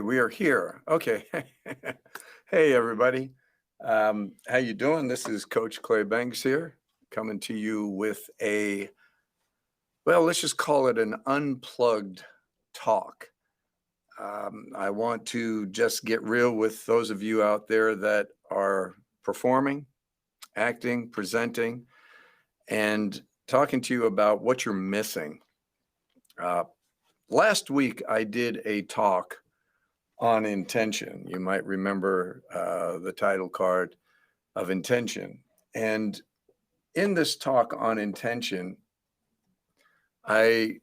We are here. Okay. Hey, everybody. How you doing? This is Coach Clay Banks here, coming to you with well, let's just call it an unplugged talk. I want to just get real with those of you out there that are performing, acting, presenting, and talking to you about what you're missing. Last week, I did a talk on intention. You might remember the title card of intention. And in this talk on intention, I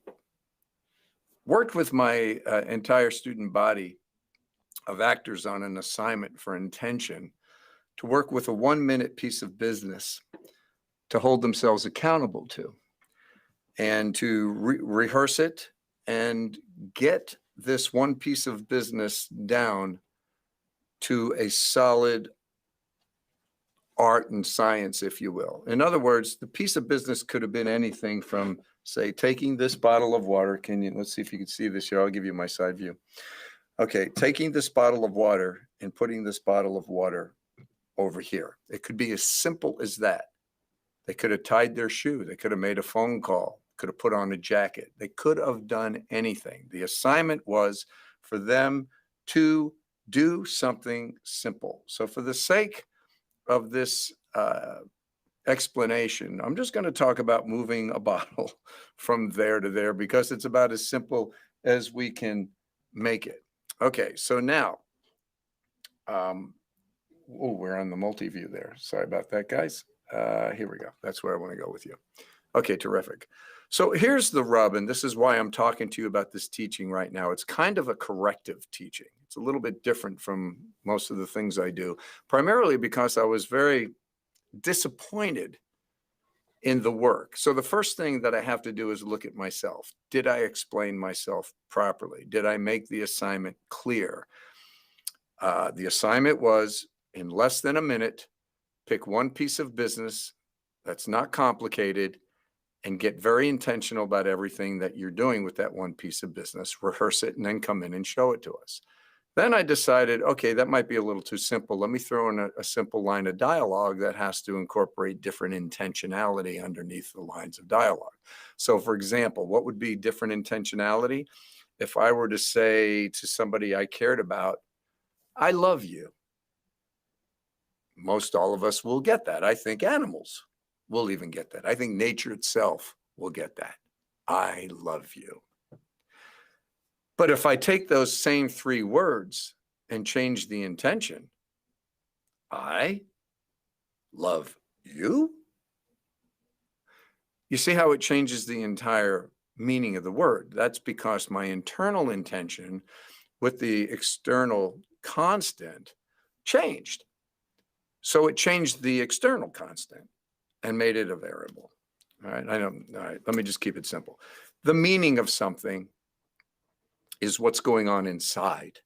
worked with my entire student body of actors on an assignment for intention to work with a 1-minute piece of business to hold themselves accountable to and to rehearse it and get this one piece of business down to a solid art and science, if you will. In other words, the piece of business could have been anything from, say, taking this bottle of water. Let's see if you can see this here. I'll give you my side view. Okay, taking this bottle of water and putting this bottle of water over here. It could be as simple as that. They could have tied their shoe. They could have made a phone call, could have put on a jacket. They could have done anything. The assignment was for them to do something simple. So for the sake of this explanation, I'm just going to talk about moving a bottle from there to there because it's about as simple as we can make it. Okay, so now, we're on the multi-view there. Sorry about that, guys. Here we go. That's where I want to go with you. Okay, terrific. So here's the rub, and this is why I'm talking to you about this teaching right now. It's kind of a corrective teaching. It's a little bit different from most of the things I do, primarily because I was very disappointed in the work. So the first thing that I have to do is look at myself. Did I explain myself properly? Did I make the assignment clear? The assignment was, in less than a minute, pick one piece of business that's not complicated and get very intentional about everything that you're doing with that one piece of business, rehearse it, and then come in and show it to us. Then I decided, okay, that might be a little too simple. Let me throw in a simple line of dialogue that has to incorporate different intentionality underneath the lines of dialogue. So for example, what would be different intentionality? If I were to say to somebody I cared about, I love you. Most all of us will get that. I think animals will even get that. I think nature itself will get that. I love you. But if I take those same 3 words and change the intention, I love you. You see how it changes the entire meaning of the word. That's because my internal intention with the external constant changed. So it changed the external constant and made it a variable. All right, all right, let me just keep it simple. The meaning of something is what's going on inside,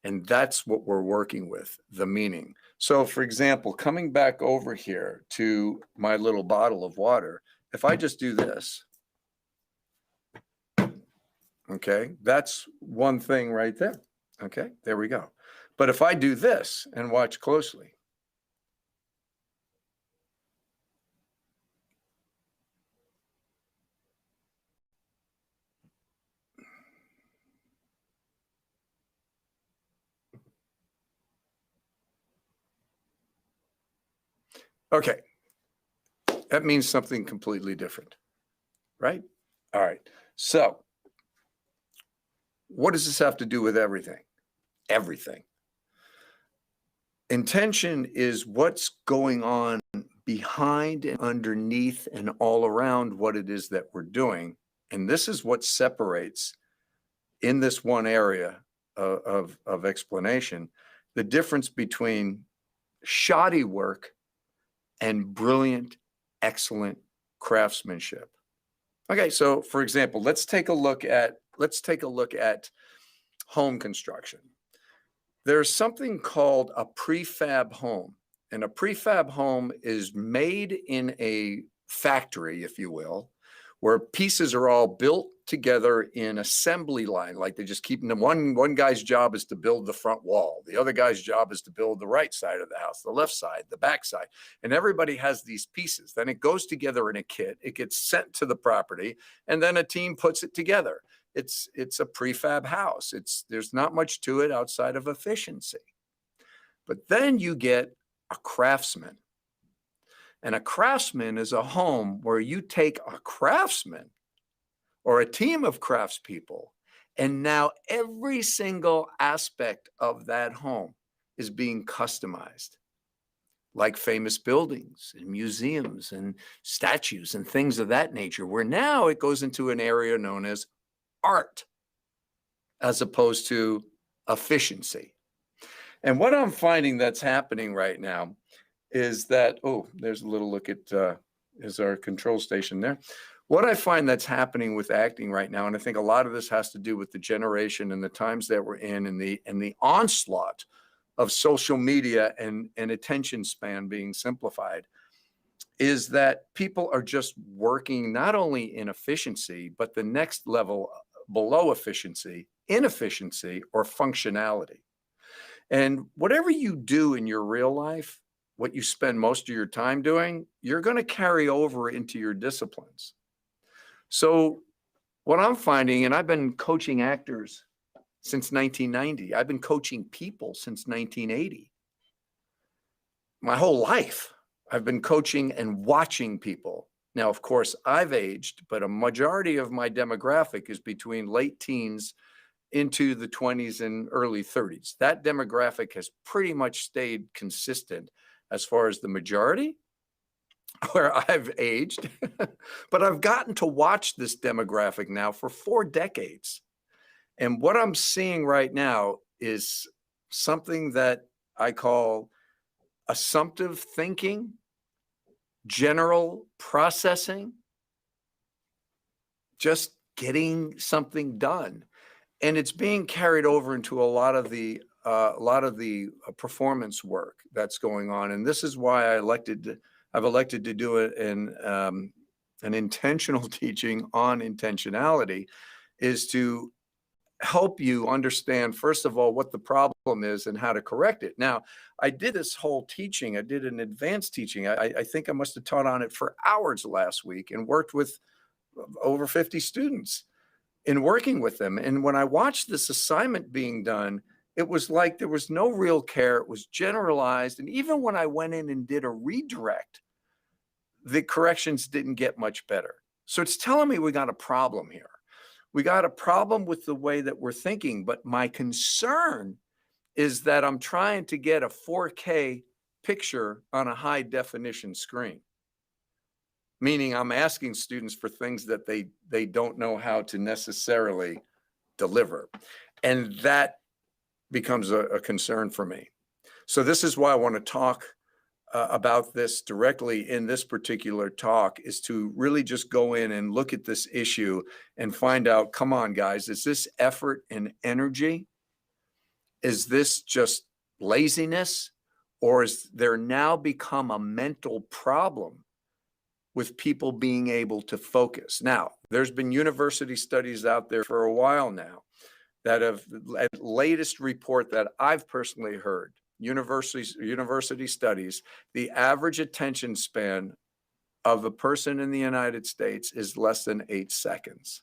and that's what we're working with, the meaning. So for example, coming back over here to my little bottle of water, if I just do this, okay, that's one thing right there. Okay, there we go. But if I do this and watch closely, okay, that means something completely different, right? All right, so what does this have to do with everything? Everything. Intention is what's going on behind and underneath and all around what it is that we're doing. And this is what separates, in this one area of explanation, the difference between shoddy work and brilliant, excellent craftsmanship. Okay, so for example, let's take a look at home construction. There's something called a prefab home, and a prefab home is made in a factory, if you will, where pieces are all built together in assembly line, like they just keep them. One guy's job is to build the front wall. The other guy's job is to build the right side of the house, the left side, the back side. And everybody has these pieces. Then it goes together in a kit. It gets sent to the property, and then a team puts it together. It's a prefab house. There's not much to it outside of efficiency. But then you get a craftsman. And a craftsman is a home where you take a craftsman or a team of craftspeople, and now every single aspect of that home is being customized, like famous buildings and museums and statues and things of that nature, where now it goes into an area known as art as opposed to efficiency. And what I'm finding that's happening right now is that, oh, there's a little look at, is our control station there. What I find that's happening with acting right now, and I think a lot of this has to do with the generation and the times that we're in, and the onslaught of social media and attention span being simplified, is that people are just working not only in efficiency, but the next level below efficiency, inefficiency or functionality. And whatever you do in your real life, what you spend most of your time doing, you're going to carry over into your disciplines. So what I'm finding, and I've been coaching actors since 1990. I've been coaching people since 1980. My whole life, I've been coaching and watching people. Now, of course, I've aged, but a majority of my demographic is between late teens into the 20s and early 30s. That demographic has pretty much stayed consistent as far as the majority, where I've aged, but I've gotten to watch this demographic now for 4 decades. And what I'm seeing right now is something that I call assumptive thinking, general processing, just getting something done. And it's being carried over into a lot of the performance work that's going on. And this is why I've elected to do it in an intentional teaching on intentionality, is to help you understand, first of all, what the problem is and how to correct it. Now, I did this whole teaching. I did an advanced teaching. I think I must have taught on it for hours last week and worked with over 50 students in working with them. And when I watched this assignment being done, it was like there was no real care. It was generalized. And even when I went in and did a redirect, the corrections didn't get much better. So it's telling me we got a problem here. We got a problem with the way that we're thinking. But my concern is that I'm trying to get a 4K picture on a high definition screen, meaning I'm asking students for things that they don't know how to necessarily deliver. And that becomes a concern for me. So this is why I want to talk about this directly in this particular talk, is to really just go in and look at this issue and find out, come on, guys, is this effort and energy? Is this just laziness? Or is there now become a mental problem with people being able to focus? Now, there's been university studies out there for a while now that have, at latest report that I've personally heard, university studies, the average attention span of a person in the United States is less than 8 seconds.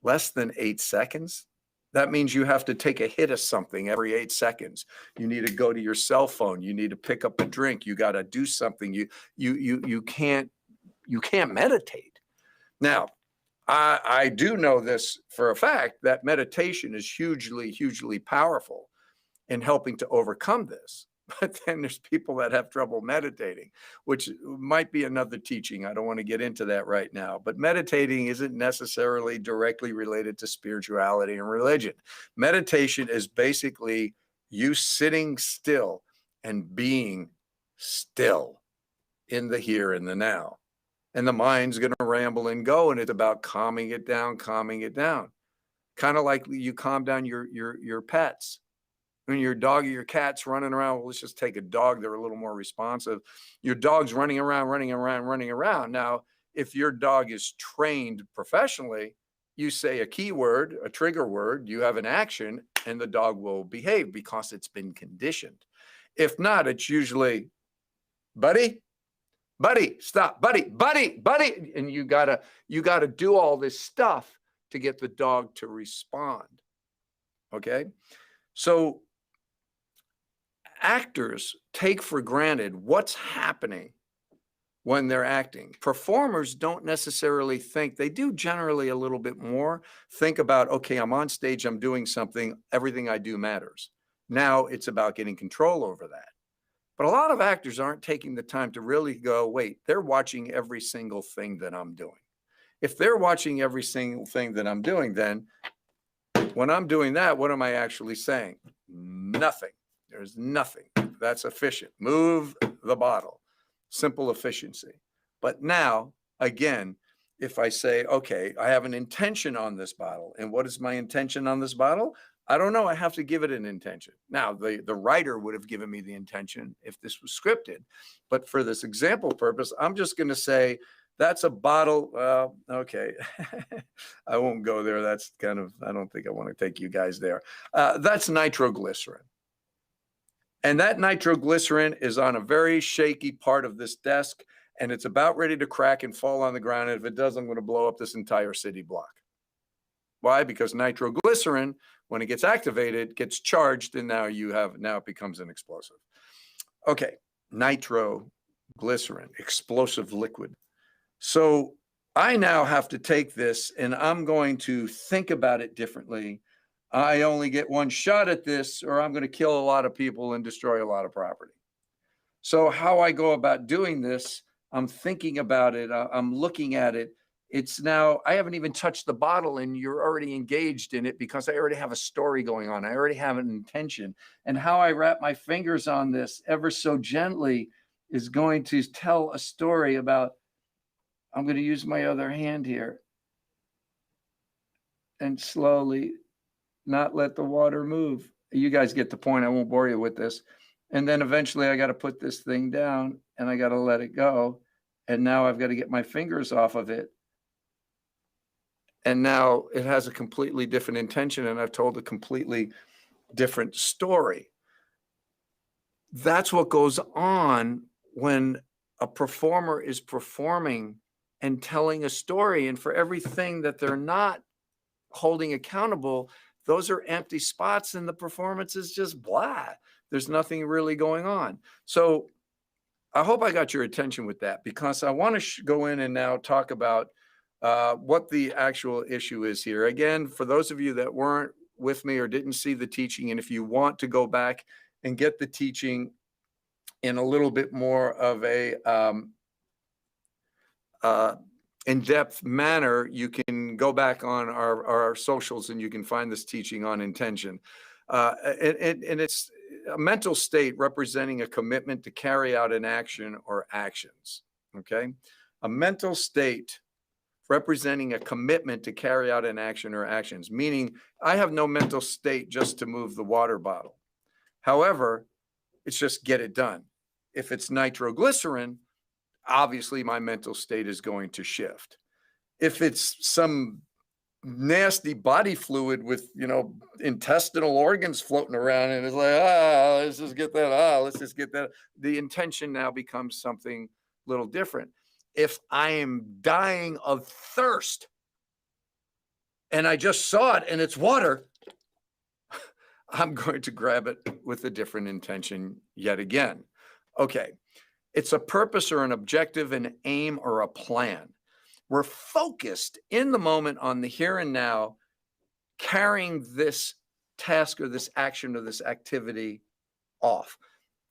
Less than 8 seconds? That means you have to take a hit of something every 8 seconds. You need to go to your cell phone. You need to pick up a drink. You got to do something. You can't meditate. Now, I do know this for a fact, that meditation is hugely powerful in helping to overcome this. But then there's people that have trouble meditating, which might be another teaching. I don't want to get into that right now. But meditating isn't necessarily directly related to spirituality and religion. Meditation is basically you sitting still and being still in the here and the now. And the mind's going to ramble and go, and it's about calming it down. Kind of like you calm down your pets. When your dog or your cat's running around, well, let's just take a dog, they're a little more responsive. Your dog's running around. Now, if your dog is trained professionally, you say a keyword, a trigger word, you have an action, and the dog will behave because it's been conditioned. If not, it's usually, buddy, buddy, stop, buddy, buddy, buddy. And you gotta do all this stuff to get the dog to respond. Okay. So actors take for granted what's happening when they're acting. Performers don't necessarily think, they do generally a little bit more, think about, okay, I'm on stage, I'm doing something, everything I do matters. Now it's about getting control over that. But a lot of actors aren't taking the time to really go, wait, they're watching every single thing that I'm doing. If they're watching every single thing that I'm doing, then when I'm doing that, what am I actually saying? Nothing. There's nothing. That's efficient. Move the bottle. Simple efficiency. But now, again, if I say, okay, I have an intention on this bottle. And what is my intention on this bottle? I don't know. I have to give it an intention. Now, the writer would have given me the intention if this was scripted. But for this example purpose, I'm just going to say, that's a bottle. Okay. I won't go there. That's kind of, I don't think I want to take you guys there. That's nitroglycerin. And that nitroglycerin is on a very shaky part of this desk, and it's about ready to crack and fall on the ground. And if it does, I'm going to blow up this entire city block. Why? Because nitroglycerin, when it gets activated, gets charged, and now it becomes an explosive. Okay, nitroglycerin, explosive liquid. So I now have to take this, and I'm going to think about it differently. I only get one shot at this, or I'm going to kill a lot of people and destroy a lot of property. So how I go about doing this, I'm thinking about it. I'm looking at it. It's now, I haven't even touched the bottle and you're already engaged in it because I already have a story going on. I already have an intention. And how I wrap my fingers on this ever so gently is going to tell a story about, I'm going to use my other hand here and slowly not let the water move. You guys get the point. I won't bore you with this. And then eventually I got to put this thing down and I got to let it go. And now I've got to get my fingers off of it. And now it has a completely different intention, and I've told a completely different story. That's what goes on when a performer is performing and telling a story. And for everything that they're not holding accountable, those are empty spots and the performance is just blah. There's nothing really going on. So I hope I got your attention with that, because I want to go in and now talk about what the actual issue is here. Again, for those of you that weren't with me or didn't see the teaching, and if you want to go back and get the teaching in a little bit more of a in-depth manner, you can go back on our socials and you can find this teaching on intention. And it's a mental state representing a commitment to carry out an action or actions, okay? A mental state representing a commitment to carry out an action or actions, meaning I have no mental state just to move the water bottle. However, it's just get it done. If it's nitroglycerin, obviously my mental state is going to shift. If it's some nasty body fluid with, intestinal organs floating around and it's like, let's just get that, let's just get that. The intention now becomes something a little different. If I am dying of thirst and I just saw it and it's water, I'm going to grab it with a different intention yet again. Okay. It's a purpose or an objective, an aim or a plan. We're focused in the moment on the here and now, carrying this task or this action or this activity off.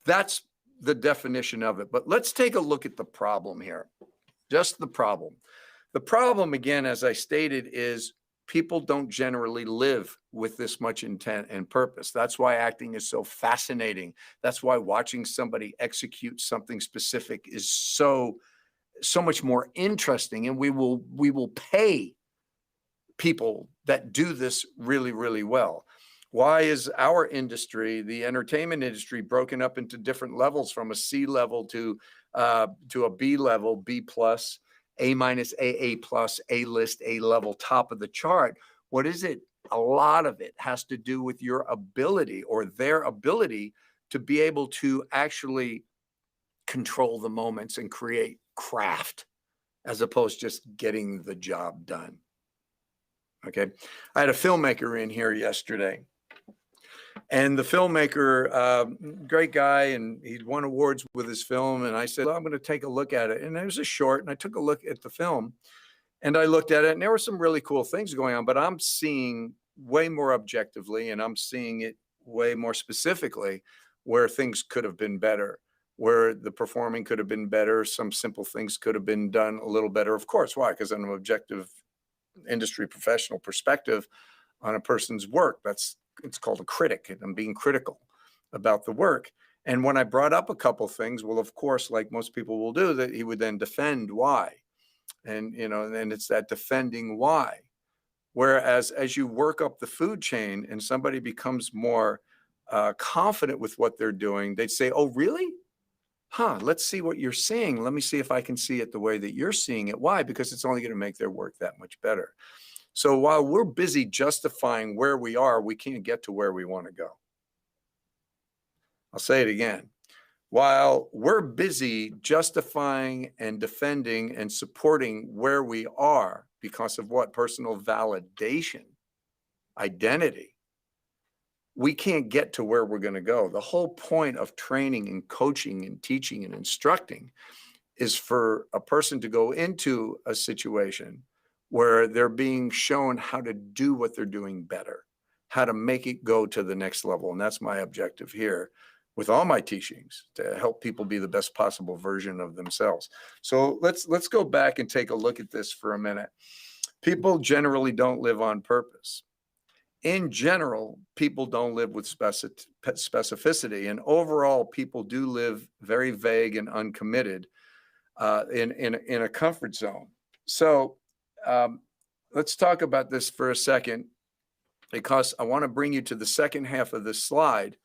That's the definition of it. But let's take a look at the problem here. Just the problem. The problem, again, as I stated, is people don't generally live with this much intent and purpose. That's why acting is so fascinating. That's why watching somebody execute something specific is so much more interesting. And we will pay people that do this really, really well. Why is our industry, the entertainment industry, broken up into different levels from a C level to a B level, B plus, A minus, AA plus, A list, A level, top of the chart. What is it? A lot of it has to do with your ability or their ability to be able to actually control the moments and create craft as opposed to just getting the job done. Okay. I had a filmmaker in here yesterday, and the filmmaker, great guy, and he'd won awards with his film. And I said, well, I'm going to take a look at it. And it was a short, and I took a look at the film, and I looked at it, and there were some really cool things going on, but I'm seeing way more objectively, and I'm seeing it way more specifically where things could have been better, where the performing could have been better. Some simple things could have been done a little better. Of course, why? Because I'm an objective industry professional perspective on a person's work. It's called a critic, and I'm being critical about the work. And when I brought up a couple things, well, of course, like most people will do, that he would then defend why. And, and it's that defending why. Whereas as you work up the food chain and somebody becomes more confident with what they're doing, they'd say, oh, really? Huh, let's see what you're seeing. Let me see if I can see it the way that you're seeing it. Why? Because it's only going to make their work that much better. So while we're busy justifying where we are, we can't get to where we want to go. I'll say it again. While we're busy justifying and defending and supporting where we are because of what? Personal validation, identity, we can't get to where we're going to go. The whole point of training and coaching and teaching and instructing is for a person to go into a situation where they're being shown how to do what they're doing better, how to make it go to the next level. And that's my objective here with all my teachings, to help people be the best possible version of themselves. So let's go back and take a look at this for a minute. People generally don't live on purpose. In general, people don't live with specificity, and overall, people do live very vague and uncommitted in a comfort zone. So let's talk about this for a second, because I want to bring you to the second half of this slide.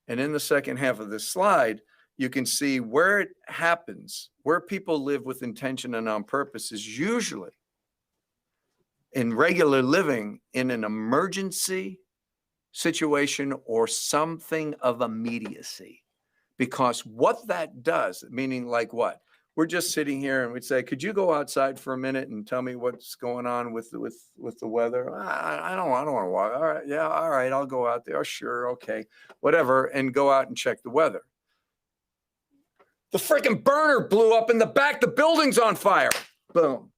And in the second half of this slide, you can see where it happens, where people live with intention and on purpose is usually in regular living in an emergency situation or something of immediacy. Because what that does, meaning like what? We're just sitting here and we'd say, could you go outside for a minute and tell me what's going on with the weather? I don't want to walk. All right. Yeah. All right. I'll go out there. Oh, sure. Okay. Whatever. And go out and check the weather. The freaking burner blew up in the back. The building's on fire. Boom.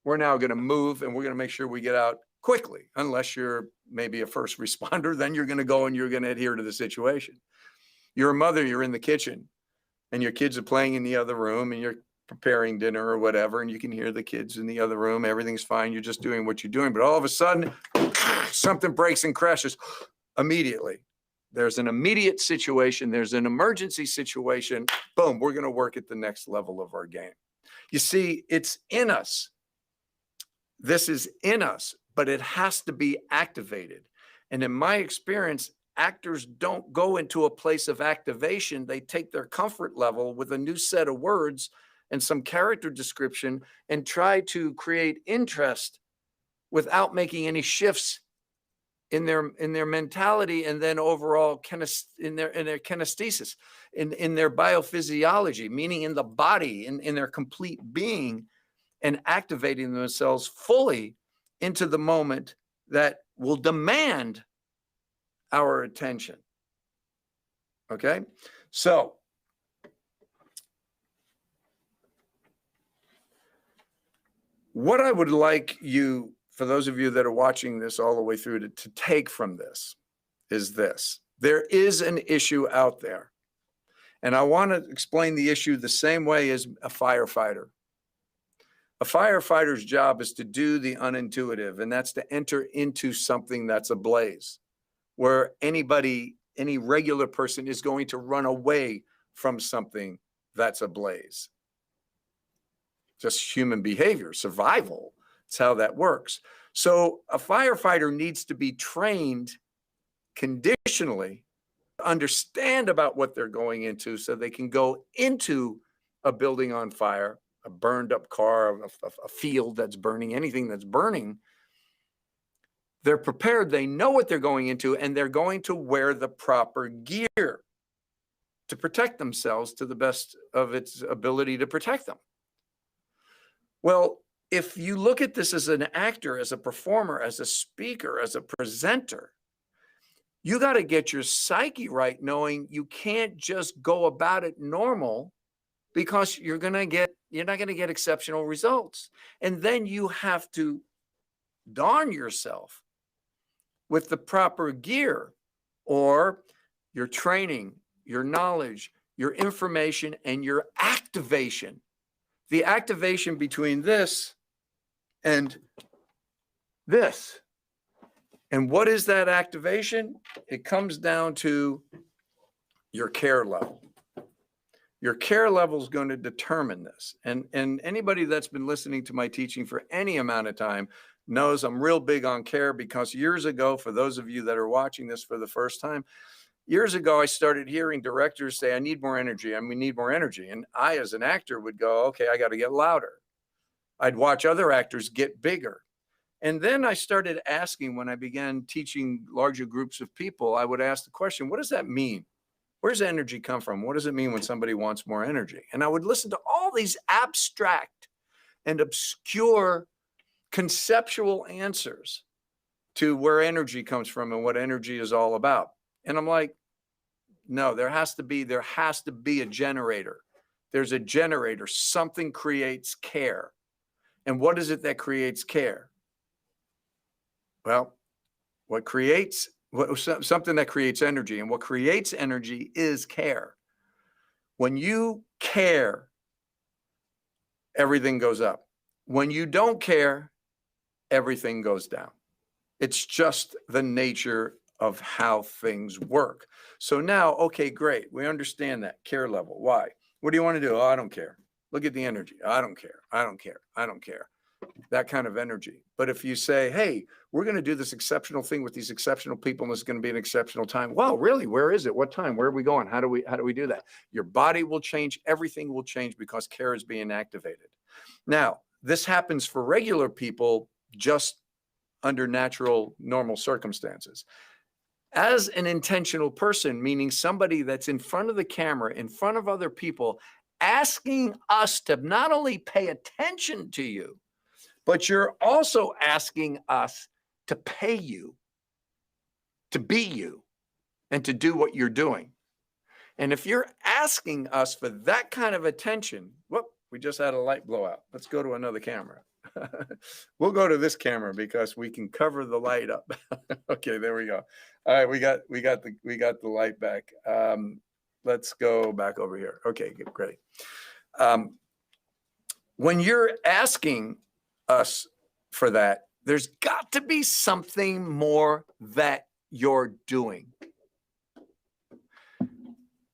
We're now going to move, and we're going to make sure we get out quickly. Unless you're maybe a first responder, then you're going to go and you're going to adhere to the situation. You're a mother, you're in the kitchen, and your kids are playing in the other room, and you're preparing dinner or whatever, and you can hear the kids in the other room. Everything's fine. You're just doing what you're doing. But all of a sudden, something breaks and crashes immediately. There's an immediate situation. There's an emergency situation. Boom, we're going to work at the next level of our game. You see, it's in us. This is in us, but it has to be activated. And in my experience, actors don't go into a place of activation. They take their comfort level with a new set of words and some character description and try to create interest without making any shifts in their mentality, and then overall in their kinesthesis, in their biophysiology, meaning in the body, in their complete being, and activating themselves fully into the moment that will demand our attention. Okay? So what I would like you, for those of you that are watching this all the way through, to take from this is this. There is an issue out there. And I want to explain the issue the same way as a firefighter. A firefighter's job is to do the unintuitive, and that's to enter into something that's ablaze, where any regular person is going to run away from something that's ablaze. Just human behavior, survival. That's how that works. So a firefighter needs to be trained conditionally to understand about what they're going into so they can go into a building on fire, a burned up car, a field that's burning, anything that's burning, they're prepared. They know what they're going into, and they're going to wear the proper gear to protect themselves to the best of its ability to protect them. Well, if you look at this as an actor, as a performer, as a speaker, as a presenter, you got to get your psyche right, knowing you can't just go about it normal, because you're not going to get exceptional results. And then you have to darn yourself with the proper gear, or your training, your knowledge, your information, and your activation. The activation between this and this. And what is that activation? It comes down to your care level. Your care level is going to determine this. And anybody that's been listening to my teaching for any amount of time knows I'm real big on care, because years ago, for those of you that are watching this for the first time, years ago, I started hearing directors say, I need more energy, and we need more energy. And I, as an actor, would go, okay, I got to get louder. I'd watch other actors get bigger. And then I started asking, when I began teaching larger groups of people, I would ask the question, what does that mean? Where does energy come from? What does it mean when somebody wants more energy? And I would listen to all these abstract and obscure conceptual answers to where energy comes from and what energy is all about. And I'm like, no, there has to be a generator. There's a generator. Something creates care. And what is it that creates care? Well, something that creates energy, and what creates energy is care. When you care, everything goes up. When you don't care, everything goes down. It's just the nature of how things work. So now, okay, great. We understand that care level. Why? What do you want to do? Oh, I don't care. Look at the energy. I don't care. I don't care. I don't care. That kind of energy. But if you say, hey, we're going to do this exceptional thing with these exceptional people, and it's going to be an exceptional time. Well, really, where is it? What time? Where are we going? How do we do that? Your body will change. Everything will change, because care is being activated. Now, this happens for regular people just under natural, normal circumstances. As an intentional person, meaning somebody that's in front of the camera, in front of other people, asking us to not only pay attention to you, but you're also asking us to pay you, to be you, and to do what you're doing. And if you're asking us for that kind of attention, whoop, we just had a light blowout. Let's go to another camera. We'll go to this camera because we can cover the light up. Okay, there we go. All right, we got the light back. Let's go back over here. Okay, great. When you're asking us for that, there's got to be something more that you're doing.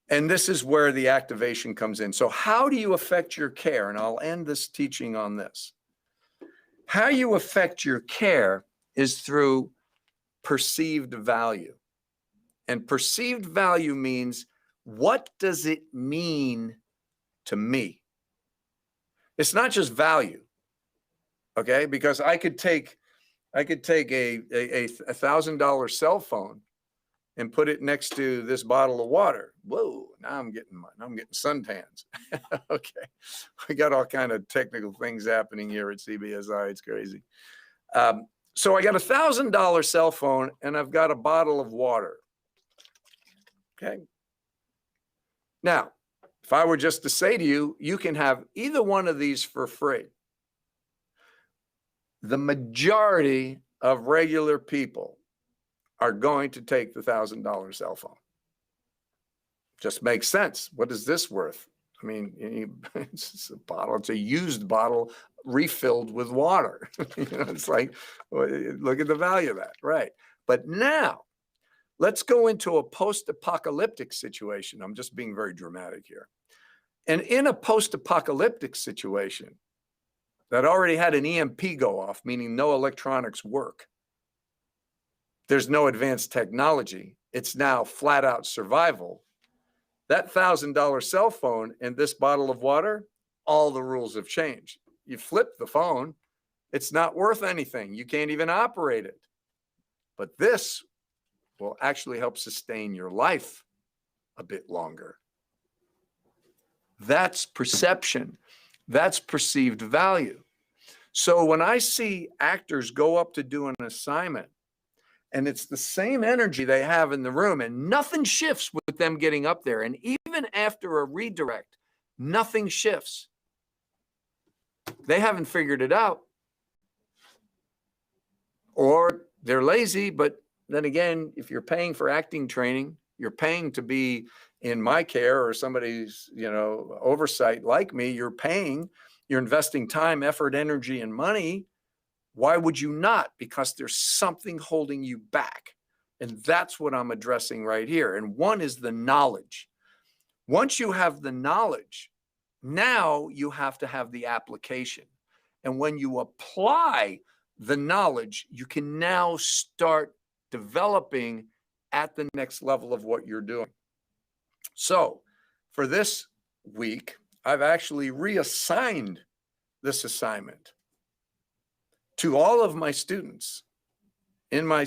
And this is where the activation comes in. So how do you affect your care? And I'll end this teaching on this. How you affect your care is through perceived value. And perceived value means, what does it mean to me? It's not just value, okay? Because I could take a $1,000 cell phone and put it next to this bottle of water. Whoa, now I'm getting suntans. Okay, we got all kind of technical things happening here at CBSI. It's crazy. So I got a $1,000 cell phone and I've got a bottle of water. Okay. Now, if I were just to say to you, you can have either one of these for free. The majority of regular people are going to take the $1,000 cell phone. Just makes sense. What is this worth? I mean, it's a bottle. It's a used bottle refilled with water. It's like, look at the value of that, right? But now, let's go into a post-apocalyptic situation. I'm just being very dramatic here. And in a post-apocalyptic situation that already had an EMP go off, meaning no electronics work, there's no advanced technology, it's now flat out survival, that $1,000 cell phone and this bottle of water all the rules have changed. You flip the phone, it's not worth anything. You can't even operate it. But this will actually help sustain your life a bit longer. That's perception. That's perceived value. So when I see actors go up to do an assignment, and it's the same energy they have in the room, and nothing shifts with them getting up there, and even after a redirect, nothing shifts. They haven't figured it out. Or they're lazy, but then again, if you're paying for acting training, you're paying to be in my care or somebody's, oversight like me, you're investing time, effort, energy, and money. Why would you not? Because there's something holding you back. And that's what I'm addressing right here. And one is the knowledge. Once you have the knowledge, now you have to have the application. And when you apply the knowledge, you can now start developing at the next level of what you're doing. So for this week, I've actually reassigned this assignment to all of my students in my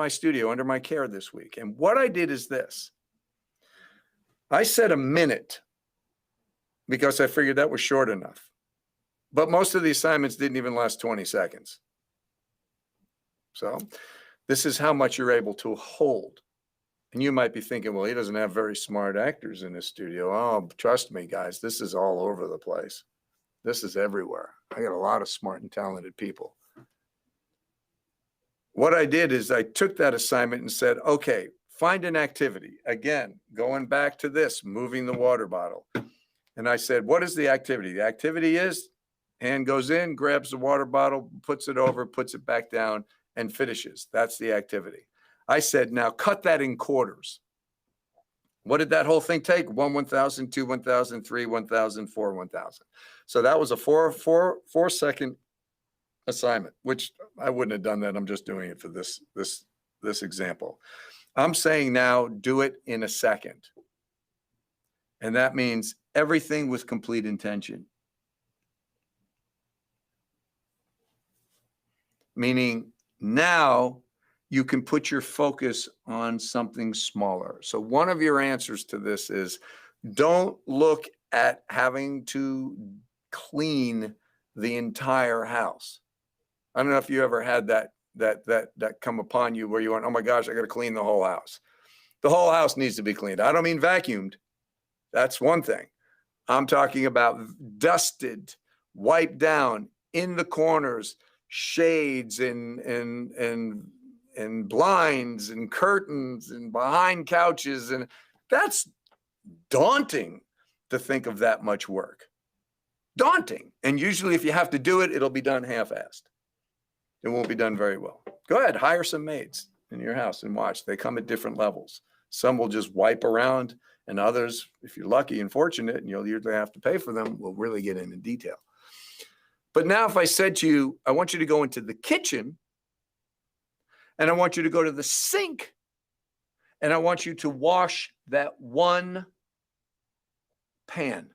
studio under my care this week. And what I did is this. I said a minute because I figured that was short enough. But most of the assignments didn't even last 20 seconds. So this is how much you're able to hold. And you might be thinking, well, he doesn't have very smart actors in his studio. Oh, trust me, guys, this is all over the place. This is everywhere. I got a lot of smart and talented people. What I did is I took that assignment and said, okay, find an activity. Again, going back to this, moving the water bottle. And I said, what is the activity? The activity is hand goes in, grabs the water bottle, puts it over, puts it back down, and finishes. That's the activity. I said, now cut that in quarters. What did that whole thing take? 1 1,000, 2 1,000, 3 1,000, 4 1,000. So that was a four second assignment, which I wouldn't have done that. I'm just doing it for this example. I'm saying now do it in a second. And that means everything with complete intention. Meaning now you can put your focus on something smaller. So one of your answers to this is don't look at having to clean the entire house. I don't know if you ever had that come upon you where you went, oh my gosh, I got to clean the whole house. The whole house needs to be cleaned. I don't mean vacuumed. That's one thing. I'm talking about dusted, wiped down in the corners, shades and blinds and curtains and behind couches. And that's daunting to think of that much work. Daunting. And usually if you have to do it, it'll be done half-assed. It won't be done very well. Go ahead, hire some maids in your house and watch. They come at different levels. Some will just wipe around, and others, if you're lucky and fortunate, and you'll usually have to pay for them, will really get into detail. But now if I said to you, I want you to go into the kitchen, and I want you to go to the sink, and I want you to wash that one pan.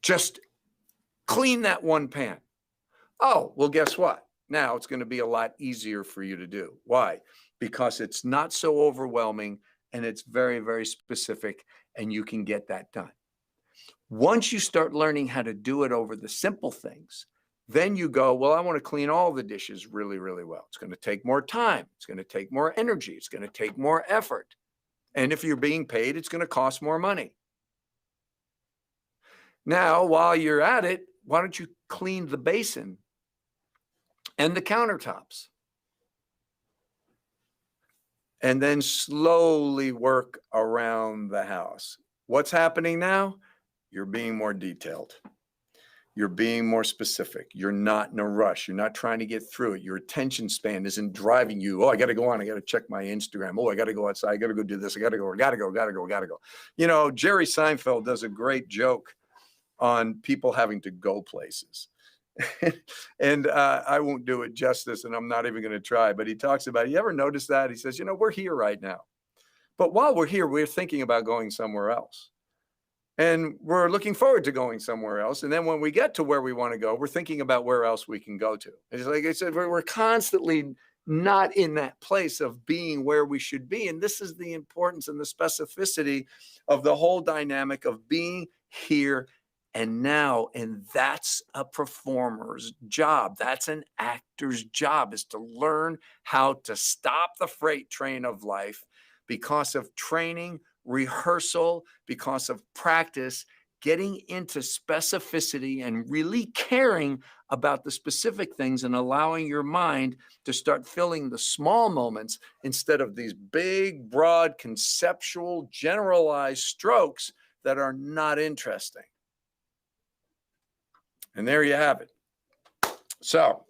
Just clean that one pan. Oh, well, guess what? Now it's going to be a lot easier for you to do. Why? Because it's not so overwhelming and it's very, very specific, and you can get that done. Once you start learning how to do it over the simple things, then you go, well, I want to clean all the dishes really, really well. It's going to take more time. It's going to take more energy. It's going to take more effort. And if you're being paid, it's going to cost more money. Now, while you're at it, why don't you clean the basin and the countertops? And then slowly work around the house. What's happening now? You're being more detailed. You're being more specific. You're not in a rush. You're not trying to get through it. Your attention span isn't driving you. Oh, I got to go on. I got to check my Instagram. Oh, I got to go outside. I got to go do this. I got to go. You know, Jerry Seinfeld does a great joke on people having to go places. And I won't do it justice, and I'm not even going to try, but he talks about, you ever notice that? He says, you know, we're here right now. But while we're here, we're thinking about going somewhere else. And we're looking forward to going somewhere else. And then when we get to where we want to go, we're thinking about where else we can go to. It's like I said, we're constantly not in that place of being where we should be. And this is the importance and the specificity of the whole dynamic of being here and now. And that's a performer's job. That's an actor's job, is to learn how to stop the freight train of life because of training, rehearsal, because of practice, getting into specificity and really caring about the specific things and allowing your mind to start filling the small moments instead of these big, broad, conceptual, generalized strokes that are not interesting. And there you have it. So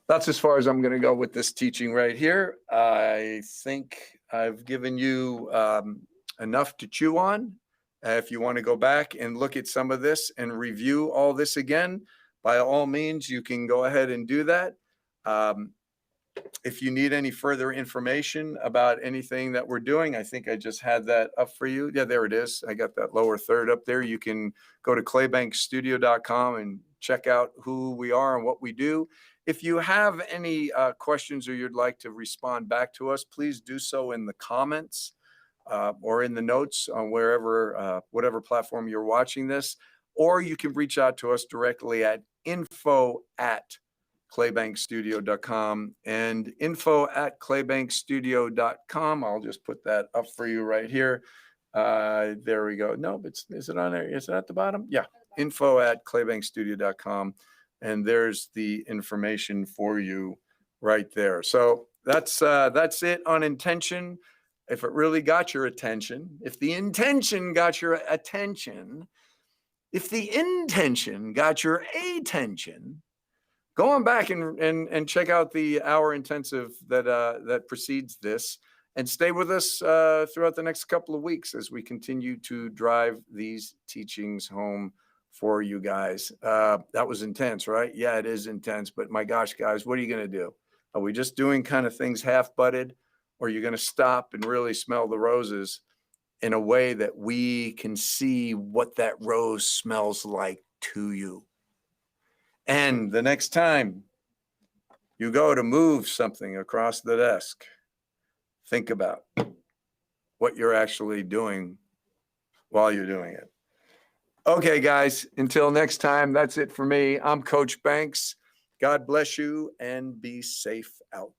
that's as far as I'm going to go with this teaching right here. I think I've given you enough to chew on. If you want to go back and look at some of this and review all this again, by all means, you can go ahead and do that. If you need any further information about anything that we're doing, I think I just had that up for you. Yeah, there it is. I got that lower third up there. You can go to claybankstudio.com and check out who we are and what we do. If you have any questions or you'd like to respond back to us, please do so in the comments or in the notes on wherever, whatever platform you're watching this, or you can reach out to us directly at info@claybankstudio.com and info@claybankstudio.com. I'll just put that up for you right here. There we go. No, but is it on there? Is it at the bottom? Yeah, info@claybankstudio.com. And there's the information for you right there. So that's it on intention. If it really got your attention, if the intention got your attention, if the intention got your attention, go on back and check out the hour intensive that precedes this, and stay with us throughout the next couple of weeks as we continue to drive these teachings home for you guys. That was intense, right? Yeah, it is intense, but my gosh, guys, what are you going to do? Are we just doing kind of things half-butted, or are you going to stop and really smell the roses in a way that we can see what that rose smells like to you? And the next time you go to move something across the desk, think about what you're actually doing while you're doing it. Okay, guys, until next time, that's it for me. I'm Coach Banks. God bless you and be safe out